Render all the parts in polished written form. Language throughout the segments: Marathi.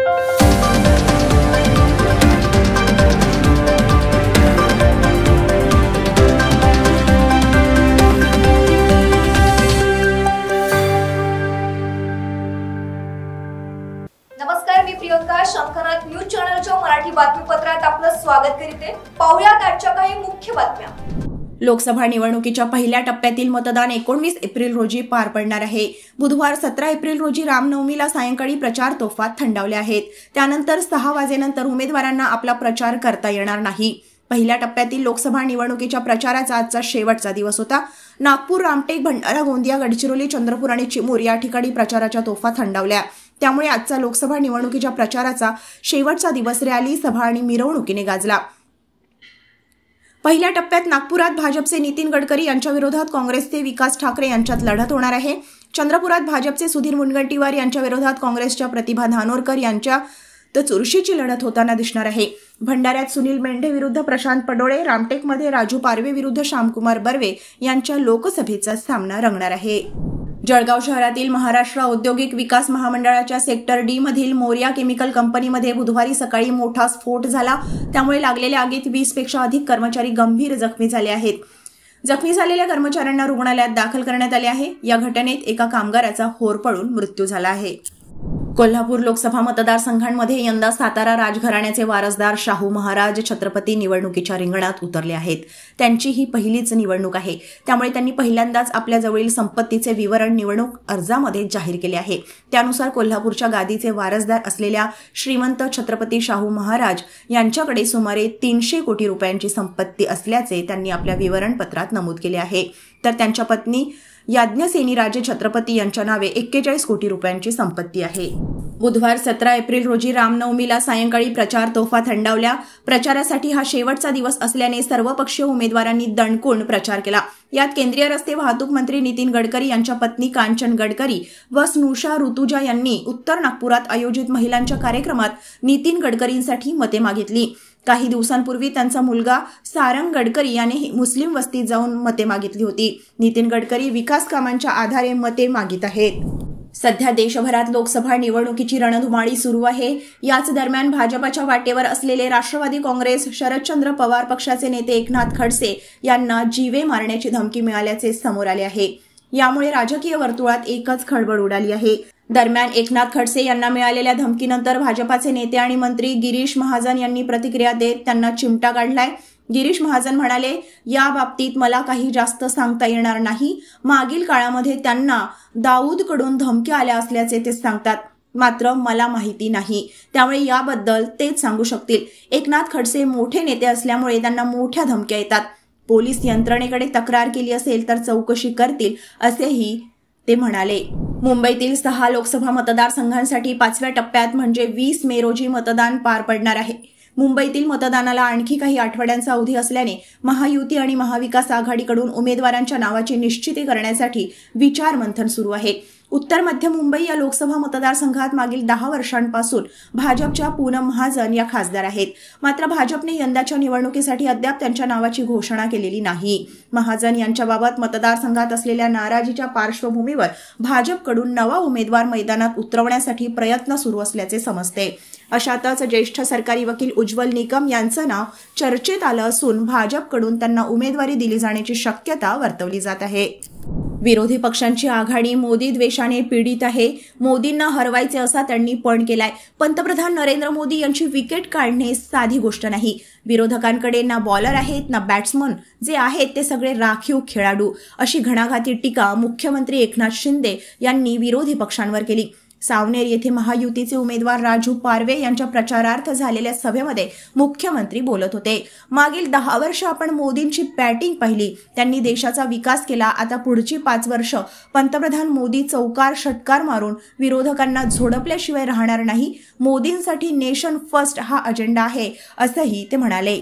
नमस्कार, मी प्रियंका शंकरनाथ न्यूज चॅनलच्या मराठी बातमीपत्रात आपलं स्वागत करते। पाहुयात आजच्या काही मुख्य बातम्या। लोकसभा निवडणुकीच्या पहिल्या टप्प्यातील मतदान 19 एप्रिल रोजी पार पडणार आहे। बुधवार 17 एप्रिल रोजी रामनवमीला सायंकाळी प्रचार तोफा थंडावल्या आहेत। त्यानंतर 6 वाजेनंतर उमेदवारांना आपला प्रचार करता येणार नाही। पहिल्या टप्प्यातील लोकसभा निवडणुकीच्या प्रचाराचा आजचा शेवटचा दिवस होता। नागपूर, रामटेक, भंडारा, गोंदिया, गडचिरोली, चंद्रपूर आणि चिमूर या ठिकाणी प्रचाराच्या तोफा थंडावल्या। त्यामुळे आजचा लोकसभा निवडणुकीच्या प्रचाराचा शेवटचा दिवस रॅली, सभा आणि मिरवणुकीने गाजला। पहिल्या टप्प्यात नागपुरात भाजपचे नितीन गडकरी यांच्या विरोधात काँग्रेसचे विकास ठाकरे यांच्यात लढत होणार आहे। चंद्रपुरात भाजपचे सुधीर मुनगंटीवार यांच्या विरोधात काँग्रेसच्या प्रतिभा धानोरकर यांच्या चुरशीची लढत होताना दिसणार आहे। भंडाऱ्यात सुनील मेंढे विरुद्ध प्रशांत पडोळे, रामटेकमध्ये राजू पारवे विरुद्ध श्यामकुमार बर्वे यांच्या लोकसभेचा सामना रंगणार आहे। जळगाव शहरातील महाराष्ट्र औद्योगिक विकास महामंडळाच्या सेक्टर डी मधील मोरिया केमिकल कंपनीमध्ये बुधवारी सकाळी मोठा स्फोट झाला। त्यामुळे लागलेल्या आगीत 20 पेक्षा अधिक कर्मचारी गंभीर जखमी झाले आहेत। जखमी झालेल्या कर्मचाऱ्यांना रुग्णालयात दाखल करण्यात आले आहे। या घटनेत एका कामगाराचा होरपळून मृत्यू झाला आहे। कोल्हापूर लोकसभा मतदारसंघांमध्ये यंदा सातारा राजघराण्याचे वारसदार शाहू महाराज छत्रपती निवडणुकीच्या रिंगणात उतरले आहेत। त्यांची ही पहिलीच निवडणूक आहे, त्यामुळे त्यांनी पहिल्यांदाच आपल्या जवळील संपत्तीचे विवरण निवडणूक अर्जामध्ये जाहीर केले आहे। त्यानुसार कोल्हापूरच्या गादीचे वारसदार असलेल्या श्रीमंत छत्रपती शाहू महाराज यांच्याकडे सुमारे 300 कोटी रुपयांची संपत्ती असल्याचे त्यांनी आपल्या विवरणपत्रात नमूद केले आहे। तर त्यांच्या पत्नी याज्ञसेनी राजे छत्रपती यांच्या नावे 41 कोटी रुपयांची संपत्ती आहे। बुधवार 17 एप्रिल रोजी रामनवमीला सायंकाळी प्रचार तोफा थंडावल्या। प्रचारासाठी हा शेवटचा दिवस असल्याने सर्वपक्षीय उमेदवारांनी दणकून प्रचार केला। यात केंद्रीय रस्ते वाहतूक मंत्री नितीन गडकरी यांच्या पत्नी कांचन गडकरी व स्नुषा ऋतुजा यांनी उत्तर नागपुरात आयोजित महिलांच्या कार्यक्रमात नितीन गडकरींसाठी मते मागितली। काही दिवसांपूर्वी त्यांचा मुलगा सारंग गडकरी याने मुस्लिम वस्तीत जाऊन मते मागितली होती। नितीन गडकरी विकास कामांच्या आधारे मते मागित आहेत। सध्या देशभरात लोकसभा निवडणुकीची रणधुमाळी सुरू आहे। याच दरम्यान भाजपच्या वाटेवर असलेले राष्ट्रवादी काँग्रेस शरदचंद्र पवार पक्षाचे नेते एकनाथ खडसे यांना जीवे मारण्याची धमकी मिळाल्याचे समोर आले आहे। यामुळे राजकीय वर्तुळात एकच खळबळ उडाली आहे। दरम्यान एकनाथ खडसे यांना मिळालेल्या धमकीनंतर भाजपाचे नेते आणि मंत्री गिरीश महाजन यांनी प्रतिक्रिया देत त्यांना चिमटा काढलाय। गिरीश महाजन म्हणाले, या बाबतीत मला काही जास्त सांगता येणार नाही। मागील काळामध्ये त्यांना दाऊदकडून धमक्या आल्या असल्याचे ते सांगतात, मात्र मला माहिती नाही, त्यामुळे याबद्दल तेच सांगू शकतील। एकनाथ खडसे मोठे नेते असल्यामुळे त्यांना मोठ्या धमक्या येतात। पोलीस यंत्रणेकडे तक्रार केली असेल तर चौकशी करतील असेही ते म्हणाले। मुंबईतील 6 लोकसभा मतदारसंघांसाठी 5व्या टप्प्यात म्हणजे 20 मे रोजी मतदान पार पडणार आहे। मुंबईतील मतदानाला आणखी काही आठवड्यांचा अवधी असल्याने महायुती आणि महाविकास आघाडीकडून उमेदवारांच्या नावाची निश्चिती करण्यासाठी विचारमंथन सुरू आहे। उत्तर मध्य मुंबई या लोकसभा मतदारसंघात मागील 10 वर्षांपासून भाजपच्या पूनम महाजन या खासदार आहेत। मात्र भाजपने यंदाच्या निवडणुकीसाठी अद्याप त्यांच्या नावाची घोषणा केलेली नाही। महाजन यांच्याबाबत मतदारसंघात असलेल्या नाराजीच्या पार्श्वभूमीवर भाजपकडून नवा उमेदवार मैदानात उतरवण्यासाठी प्रयत्न सुरू असल्याचे समजते। अशातच ज्येष्ठ सरकारी वकील उज्ज्वल निकम यांचं नाव चर्चेत आलं असून भाजपकडून त्यांना उमेदवारी दिली जाण्याची शक्यता वर्तवली जात आहे। विरोधी पक्षांची आघाडी मोदी द्वेषाने पीडित आहे। मोदींना हरवायचे असा त्यांनी पण केलाय। पंतप्रधान नरेंद्र मोदी यांची विकेट काढणे साधी गोष्ट नाही। विरोधकांकडे ना बॉलर आहेत ना बॅट्समन, जे आहेत ते सगळे राखीव खेळाडू, अशी घणाघाती टीका मुख्यमंत्री एकनाथ शिंदे यांनी विरोधी पक्षांवर केली। सावनेर येथे महायुतीचे उमेदवार राजू पारवे यांच्या प्रचारार्थ झालेल्या सभेमध्ये मुख्यमंत्री बोलत होते। मागील 10 वर्ष आपण मोदींची बॅटिंग पाहिली, त्यांनी देशाचा विकास केला। आता पुढची 5 वर्ष पंतप्रधान मोदी चौकार षटकार मारून विरोधकांना झोडपल्याशिवाय राहणार नाही। मोदींसाठी नेशन फर्स्ट हा अजेंडा आहे, असंही ते म्हणाले।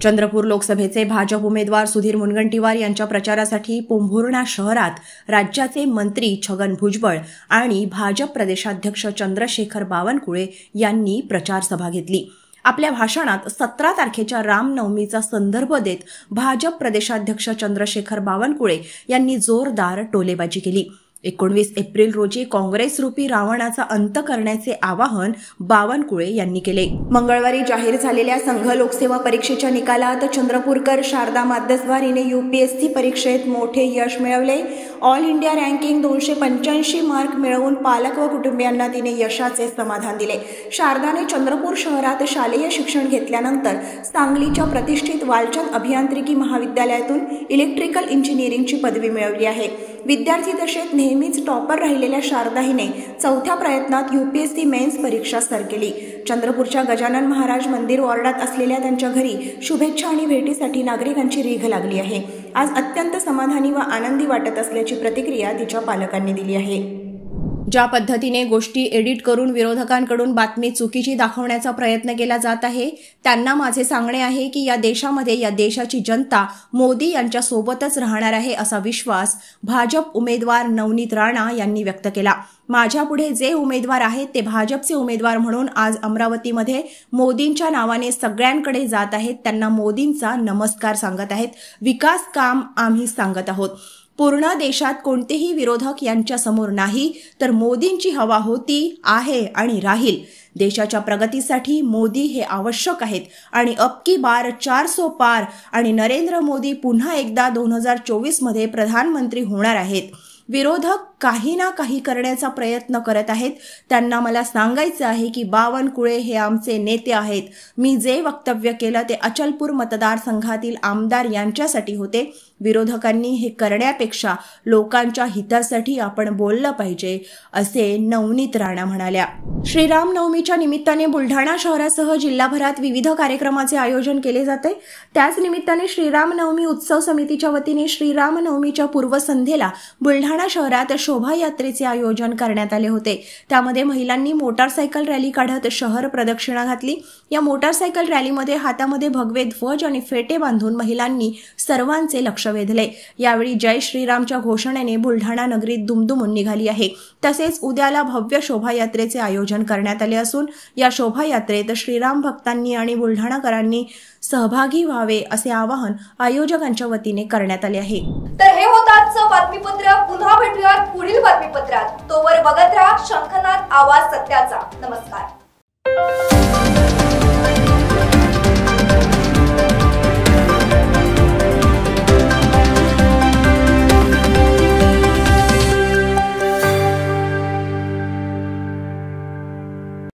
चंद्रपूर लोकसभेचे भाजप उमेदवार सुधीर मुनगंटीवार यांच्या प्रचारासाठी पोंभुर्णा शहरात राज्याचे मंत्री छगन भुजबळ आणि भाजप प्रदेशाध्यक्ष चंद्रशेखर बावनकुळे यांनी प्रचार सभा घेतली। आपल्या भाषणात 17 तारखेच्या रामनवमीचा संदर्भ देत भाजप प्रदेशाध्यक्ष चंद्रशेखर बावनकुळे यांनी जोरदार टोलेबाजी केली। 19 एप्रिल रोजी काँग्रेस रूपी रावणाचा अंत करण्याचे आवाहन बावनकुळे यांनी केले। मंगळवारी जाहीर झालेल्या संघ लोकसेवा परीक्षेच्या निकालात चंद्रपूरकर शारदा माध्यस्वार हिने UPSC परीक्षेत मोठे यश मिळवले। ऑल इंडिया रँकिंग 285 मार्क मिळवून पालक व कुटुंबियांना तिने यशाचे समाधान दिले। शारदाने चंद्रपूर शहरात शालेय शिक्षण घेतल्यानंतर सांगलीच्या प्रतिष्ठित वालचंद अभियांत्रिकी महाविद्यालयातून इलेक्ट्रिकल इंजिनिअरिंगची पदवी मिळवली आहे। विद्यार्थी दशेत नेहमीच टॉपर राहिलेल्या शारदा हिने चौथ्या प्रयत्नात UPSC मेन्स परीक्षा सर केली। चंद्रपूरच्या गजानन महाराज मंदिर वॉर्डात असलेल्या त्यांच्या घरी शुभेच्छा आणि भेटीसाठी नागरिकांची रीघ लागली आहे। आज अत्यंत समाधानी व आनंदी वाटत असल्याची प्रतिक्रिया तिच्या पालकांनी दिली आहे। ज्या पद्धतीने गोष्टी एडिट करून विरोधकांकडून बातमी चुकीची दाखवण्याचा प्रयत्न केला जात आहे, त्यांना माझे सांगणे आहे की या देशामध्ये या देशाची जनता मोदी यांच्या सोबतच राहणार आहे असा विश्वास भाजप उमेदवार नवनीत राणा यांनी व्यक्त केला। माझ्या पुढे जे उमेदवार आहेत ते भाजपचे उमेदवार म्हणून आज अमरावतीमध्ये मोदींच्या नावाने सगळ्यांकडे जात आहेत, त्यांना मोदींचा नमस्कार सांगत आहेत। विकास काम आम्ही सांगत आहोत। पूर्ण देशात कोणतेही विरोधक यांच्या समोर नाही, तर मोदींची हवा होती, आहे आणि राहील। देशाच्या प्रगतीसाठी मोदी हे आवश्यक आहेत आणि अब की बार 400 पार आणि नरेंद्र मोदी पुन्हा एकदा 2024 मध्ये प्रधानमंत्री होणार आहेत। विरोधक काही ना काही करण्याचा प्रयत्न करत आहेत, त्यांना मला सांगायचं आहे की बावनकुळे हे आमचे नेते आहेत। मी जे वक्तव्य केलं ते अचलपूर मतदारसंघातील आमदार यांच्यासाठी होते। विरोधकांनी हे करण्यापेक्षा लोकांच्या हितासाठी आपण बोललं पाहिजे, असे नवनीत राणा म्हणाल्या। श्रीरामनवमीच्या निमित्ताने बुलढाणा शहरासह जिल्हाभरात विविध कार्यक्रमाचे आयोजन केले जाते। त्याच निमित्ताने श्रीरामनवमी उत्सव समितीच्या वतीने श्रीरामनवमीच्या पूर्वसंध्येला बुलढाणा शहरात शोभायात्रेचे आयोजन करण्यात आले होते। त्यामध्ये महिलांनी मोटारसायकल रॅली काढत शहर प्रदक्षिणा घातली। या मोटारसायकल रॅलीमध्ये हातामध्ये भगवे ध्वज आणि फेटे बांधून महिलांनी सर्वांचे लक्ष वेधले। यावेळी जय श्रीरामच्या घोषणेने बुलढाणा नगरीत दुमदुमून निघाली आहे। तसेच उद्याला भव्य शोभायात्रेचे आयोजन करण्यात आले असून या शोभायात्रेत श्रीराम भक्तांनी आणि बुलढाणाकरांनी सहभागी व्हावे असे आवाहन आयोजकांच्या वतीने करण्यात आले आहे। तर हे होतं आजचं बातमीपत्र। पुन्हा भेटूयात पुढील बातमीपत्रात। तोवर बघत राहा शंखनाद आवाज सत्याचा। नमस्कार।